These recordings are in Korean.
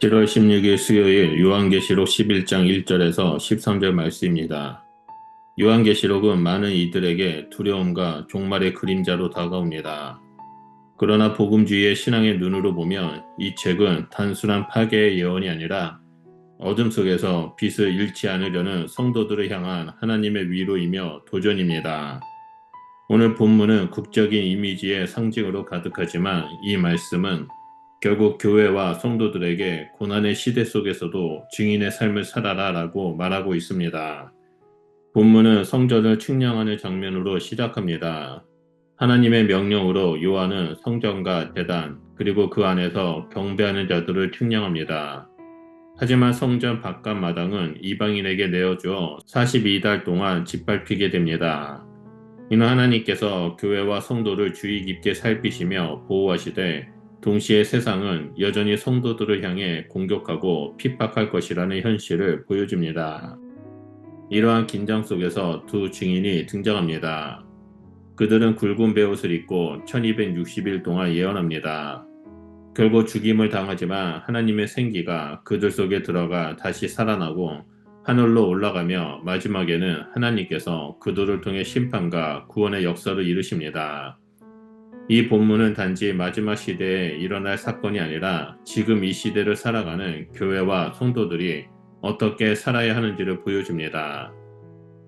7월 16일 수요일 요한계시록 11장 1절에서 13절 말씀입니다. 요한계시록은 많은 이들에게 두려움과 종말의 그림자로 다가옵니다. 그러나 복음주의의 신앙의 눈으로 보면 이 책은 단순한 파괴의 예언이 아니라 어둠 속에서 빛을 잃지 않으려는 성도들을 향한 하나님의 위로이며 도전입니다. 오늘 본문은 극적인 이미지의 상징으로 가득하지만 이 말씀은 결국 교회와 성도들에게 고난의 시대 속에서도 증인의 삶을 살아라 라고 말하고 있습니다. 본문은 성전을 측량하는 장면으로 시작합니다. 하나님의 명령으로 요한은 성전과 제단 그리고 그 안에서 경배하는 자들을 측량합니다. 하지만 성전 바깥 마당은 이방인에게 내어주어 42달 동안 짓밟히게 됩니다. 이는 하나님께서 교회와 성도를 주의 깊게 살피시며 보호하시되 동시에 세상은 여전히 성도들을 향해 공격하고 핍박할 것이라는 현실을 보여줍니다. 이러한 긴장 속에서 두 증인이 등장합니다. 그들은 굵은 베옷을 입고 1260일 동안 예언합니다. 결국 죽임을 당하지만 하나님의 생기가 그들 속에 들어가 다시 살아나고 하늘로 올라가며 마지막에는 하나님께서 그들을 통해 심판과 구원의 역사를 이루십니다. 이 본문은 단지 마지막 시대에 일어날 사건이 아니라 지금 이 시대를 살아가는 교회와 성도들이 어떻게 살아야 하는지를 보여줍니다.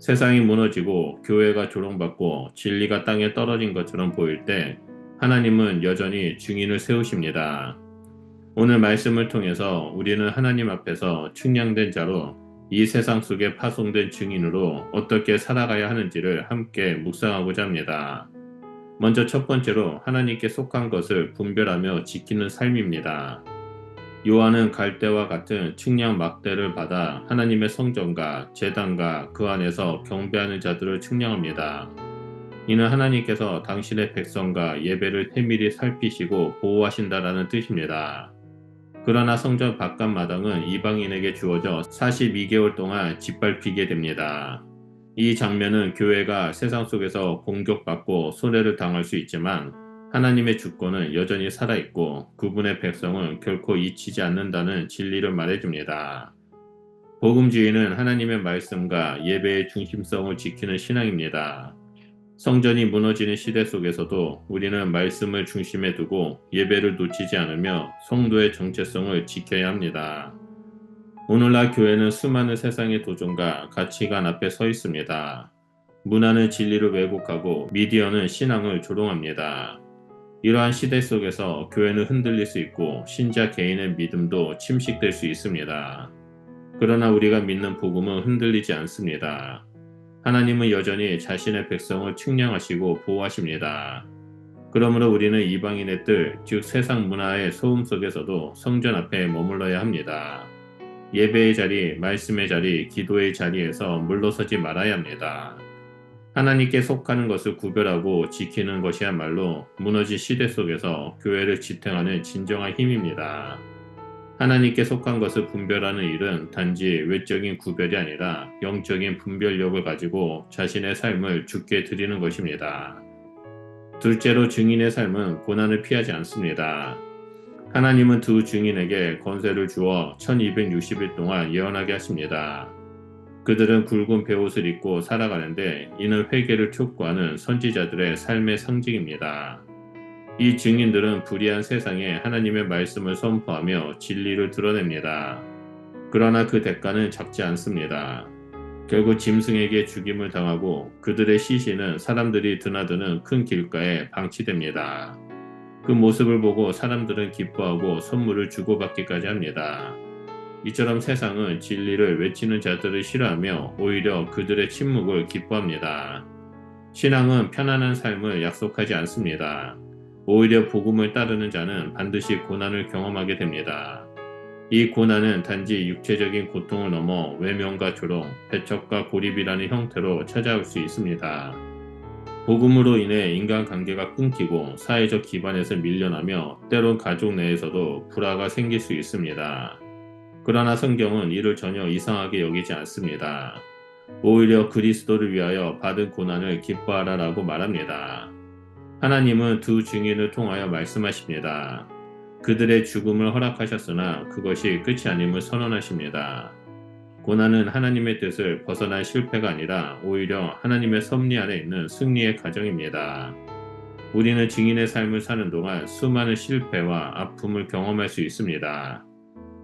세상이 무너지고 교회가 조롱받고 진리가 땅에 떨어진 것처럼 보일 때 하나님은 여전히 증인을 세우십니다. 오늘 말씀을 통해서 우리는 하나님 앞에서 측량된 자로 이 세상 속에 파송된 증인으로 어떻게 살아가야 하는지를 함께 묵상하고자 합니다. 먼저 첫 번째로 하나님께 속한 것을 분별하며 지키는 삶입니다. 요한은 갈대와 같은 측량 막대를 받아 하나님의 성전과 제단과 그 안에서 경배하는 자들을 측량합니다. 이는 하나님께서 당신의 백성과 예배를 세밀히 살피시고 보호하신다라는 뜻입니다. 그러나 성전 바깥 마당은 이방인에게 주어져 42개월 동안 짓밟히게 됩니다. 이 장면은 교회가 세상 속에서 공격받고 손해를 당할 수 있지만 하나님의 주권은 여전히 살아있고 그분의 백성은 결코 잊히지 않는다는 진리를 말해줍니다. 복음주의는 하나님의 말씀과 예배의 중심성을 지키는 신앙입니다. 성전이 무너지는 시대 속에서도 우리는 말씀을 중심에 두고 예배를 놓치지 않으며 성도의 정체성을 지켜야 합니다. 오늘날 교회는 수많은 세상의 도전과 가치관 앞에 서 있습니다. 문화는 진리를 왜곡하고 미디어는 신앙을 조롱합니다. 이러한 시대 속에서 교회는 흔들릴 수 있고 신자 개인의 믿음도 침식될 수 있습니다. 그러나 우리가 믿는 복음은 흔들리지 않습니다. 하나님은 여전히 자신의 백성을 측량하시고 보호하십니다. 그러므로 우리는 이방인의 뜰, 즉 세상 문화의 소음 속에서도 성전 앞에 머물러야 합니다. 예배의 자리, 말씀의 자리, 기도의 자리에서 물러서지 말아야 합니다. 하나님께 속하는 것을 구별하고 지키는 것이야말로 무너진 시대 속에서 교회를 지탱하는 진정한 힘입니다. 하나님께 속한 것을 분별하는 일은 단지 외적인 구별이 아니라 영적인 분별력을 가지고 자신의 삶을 주께 드리는 것입니다. 둘째로 증인의 삶은 고난을 피하지 않습니다. 하나님은 두 증인에게 권세를 주어 1260일 동안 예언하게 하십니다. 그들은 굵은 베옷을 입고 살아가는데 이는 회개를 촉구하는 선지자들의 삶의 상징입니다. 이 증인들은 불의한 세상에 하나님의 말씀을 선포하며 진리를 드러냅니다. 그러나 그 대가는 작지 않습니다. 결국 짐승에게 죽임을 당하고 그들의 시신은 사람들이 드나드는 큰 길가에 방치됩니다. 그 모습을 보고 사람들은 기뻐하고 선물을 주고받기까지 합니다. 이처럼 세상은 진리를 외치는 자들을 싫어하며 오히려 그들의 침묵을 기뻐합니다. 신앙은 편안한 삶을 약속하지 않습니다. 오히려 복음을 따르는 자는 반드시 고난을 경험하게 됩니다. 이 고난은 단지 육체적인 고통을 넘어 외면과 조롱, 배척과 고립이라는 형태로 찾아올 수 있습니다. 복음으로 인해 인간관계가 끊기고 사회적 기반에서 밀려나며 때론 가족 내에서도 불화가 생길 수 있습니다. 그러나 성경은 이를 전혀 이상하게 여기지 않습니다. 오히려 그리스도를 위하여 받은 고난을 기뻐하라라고 말합니다. 하나님은 두 증인을 통하여 말씀하십니다. 그들의 죽음을 허락하셨으나 그것이 끝이 아님을 선언하십니다. 고난은 하나님의 뜻을 벗어난 실패가 아니라 오히려 하나님의 섭리 안에 있는 승리의 과정입니다. 우리는 증인의 삶을 사는 동안 수많은 실패와 아픔을 경험할 수 있습니다.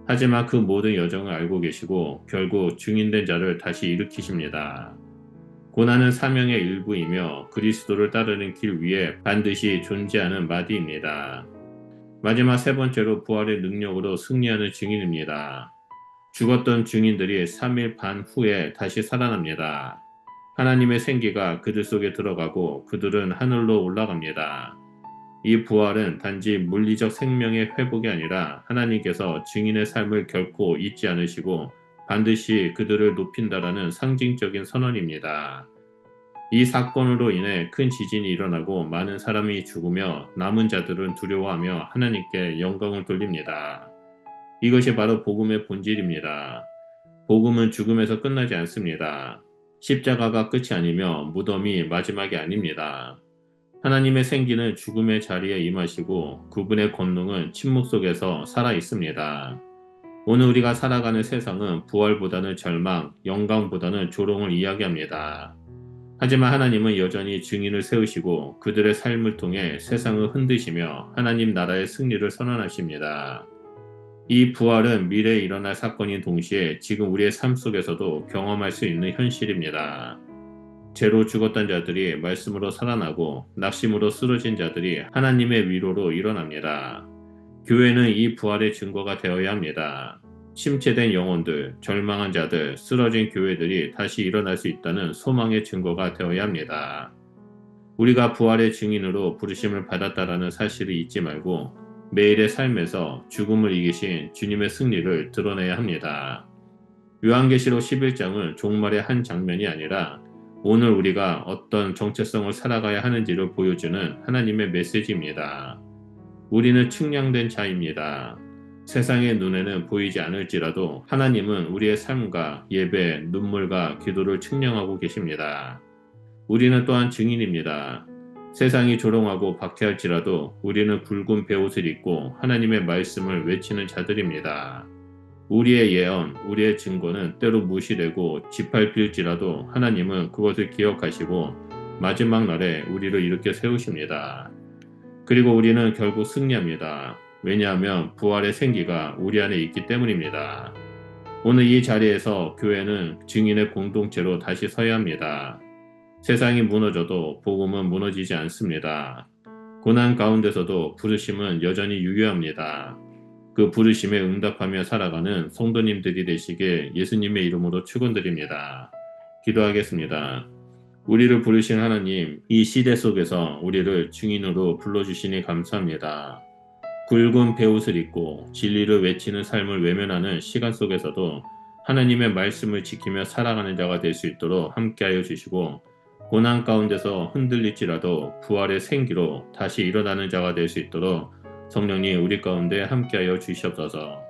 하지만 그 모든 여정을 알고 계시고 결국 증인된 자를 다시 일으키십니다. 고난은 사명의 일부이며 그리스도를 따르는 길 위에 반드시 존재하는 마디입니다. 마지막 세 번째로 부활의 능력으로 승리하는 증인입니다. 죽었던 증인들이 3일 반 후에 다시 살아납니다. 하나님의 생기가 그들 속에 들어가고 그들은 하늘로 올라갑니다. 이 부활은 단지 물리적 생명의 회복이 아니라 하나님께서 증인의 삶을 결코 잊지 않으시고 반드시 그들을 높인다라는 상징적인 선언입니다. 이 사건으로 인해 큰 지진이 일어나고 많은 사람이 죽으며 남은 자들은 두려워하며 하나님께 영광을 돌립니다. 이것이 바로 복음의 본질입니다. 복음은 죽음에서 끝나지 않습니다. 십자가가 끝이 아니며 무덤이 마지막이 아닙니다. 하나님의 생기는 죽음의 자리에 임하시고 그분의 권능은 침묵 속에서 살아 있습니다. 오늘 우리가 살아가는 세상은 부활보다는 절망, 영광보다는 조롱을 이야기합니다. 하지만 하나님은 여전히 증인을 세우시고 그들의 삶을 통해 세상을 흔드시며 하나님 나라의 승리를 선언하십니다. 이 부활은 미래에 일어날 사건인 동시에 지금 우리의 삶 속에서도 경험할 수 있는 현실입니다. 죄로 죽었던 자들이 말씀으로 살아나고 낙심으로 쓰러진 자들이 하나님의 위로로 일어납니다. 교회는 이 부활의 증거가 되어야 합니다. 침체된 영혼들, 절망한 자들, 쓰러진 교회들이 다시 일어날 수 있다는 소망의 증거가 되어야 합니다. 우리가 부활의 증인으로 부르심을 받았다라는 사실을 잊지 말고 매일의 삶에서 죽음을 이기신 주님의 승리를 드러내야 합니다. 요한계시록 11장은 종말의 한 장면이 아니라 오늘 우리가 어떤 정체성을 살아가야 하는지를 보여주는 하나님의 메시지입니다. 우리는 측량된 자입니다. 세상의 눈에는 보이지 않을지라도 하나님은 우리의 삶과 예배, 눈물과 기도를 측량하고 계십니다. 우리는 또한 증인입니다. 세상이 조롱하고 박해할지라도 우리는 굵은 베옷을 입고 하나님의 말씀을 외치는 자들입니다. 우리의 예언, 우리의 증거는 때로 무시되고 짓밟힐지라도 하나님은 그것을 기억하시고 마지막 날에 우리를 일으켜 세우십니다. 그리고 우리는 결국 승리합니다. 왜냐하면 부활의 생기가 우리 안에 있기 때문입니다. 오늘 이 자리에서 교회는 증인의 공동체로 다시 서야 합니다. 세상이 무너져도 복음은 무너지지 않습니다. 고난 가운데서도 부르심은 여전히 유효합니다. 그 부르심에 응답하며 살아가는 성도님들이 되시길 예수님의 이름으로 축원드립니다. 기도하겠습니다. 우리를 부르신 하나님, 이 시대 속에서 우리를 증인으로 불러주시니 감사합니다. 굵은 베옷을 입고 진리를 외치는 삶을 외면하는 시간 속에서도 하나님의 말씀을 지키며 살아가는 자가 될 수 있도록 함께하여 주시고 고난 가운데서 흔들릴지라도 부활의 생기로 다시 일어나는 자가 될 수 있도록 성령님 우리 가운데 함께하여 주시옵소서.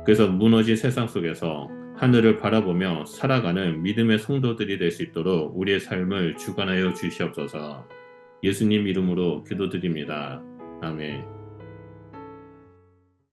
그래서 무너진 세상 속에서 하늘을 바라보며 살아가는 믿음의 성도들이 될 수 있도록 우리의 삶을 주관하여 주시옵소서. 예수님 이름으로 기도드립니다. 아멘.